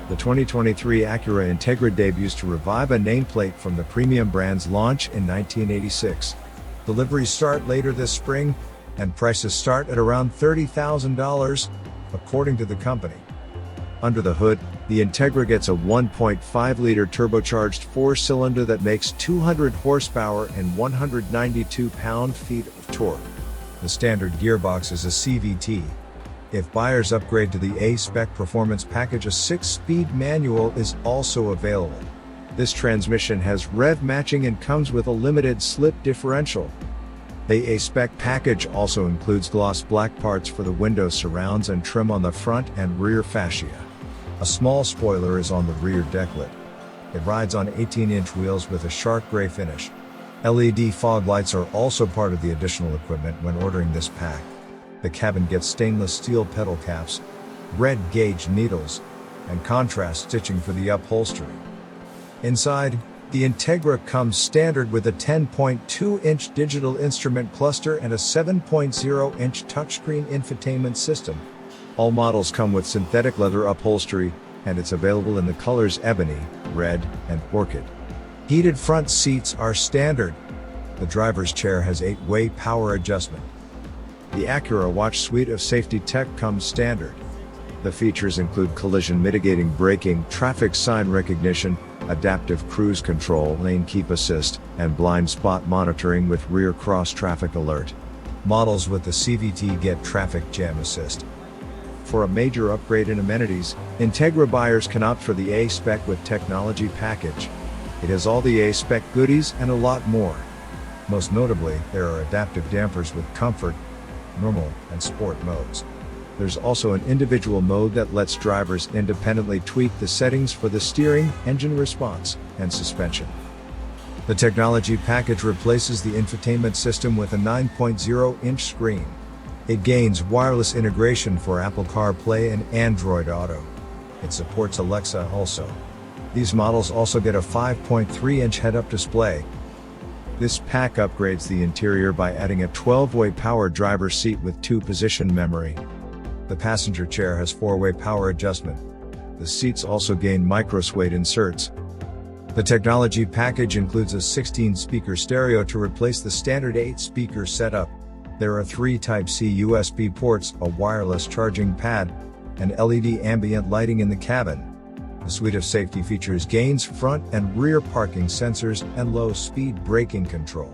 The 2023 Acura Integra debuts to revive a nameplate from the premium brand's launch in 1986. Deliveries start later this spring, and prices start at around $30,000, according to the company. Under the hood, the Integra gets a 1.5-liter turbocharged four-cylinder that makes 200 horsepower and 192 pound-feet of torque. The standard gearbox is a CVT. If buyers upgrade to the ASpec performance package, a 6-speed manual is also available. This transmission has rev matching and comes with a limited slip differential. The ASpec package also includes gloss black parts for the window surrounds and trim on the front and rear fascia. A small spoiler is on the rear decklet. It rides on 18-inch wheels with a shark gray finish. LED fog lights are also part of the additional equipment when ordering this pack. The cabin gets stainless steel pedal caps, red gauge needles, and contrast stitching for the upholstery. Inside, the Integra comes standard with a 10.2-inch digital instrument cluster and a 7.0-inch touchscreen infotainment system. All models come with synthetic leather upholstery, and it's available in the colors ebony, red, and orchid. Heated front seats are standard. The driver's chair has 8-way power adjustment. The Acura Watch suite of safety tech comes standard. The features include collision mitigating braking, traffic sign recognition, adaptive cruise control, lane keep assist, and blind spot monitoring with rear cross traffic alert. Models with the CVT get traffic jam assist. For a major upgrade in amenities, Integra buyers can opt for the ASpec with technology package. It has all the ASpec goodies and a lot more. Most notably, there are adaptive dampers with comfort, normal, and sport modes. There's also an individual mode that lets drivers independently tweak the settings for the steering, engine response, and suspension. The technology package replaces the infotainment system with a 9.0-inch screen. It gains wireless integration for Apple CarPlay and Android Auto. It supports Alexa also. These models also get a 5.3-inch head-up display. This pack upgrades the interior by adding a 12-way power driver's seat with 2-position memory. The passenger chair has 4-way power adjustment. The seats also gain micro-suede inserts. The technology package includes a 16-speaker stereo to replace the standard 8-speaker setup. There are 3 Type-C USB ports, a wireless charging pad, and LED ambient lighting in the cabin. The suite of safety features gains front and rear parking sensors and low-speed braking control.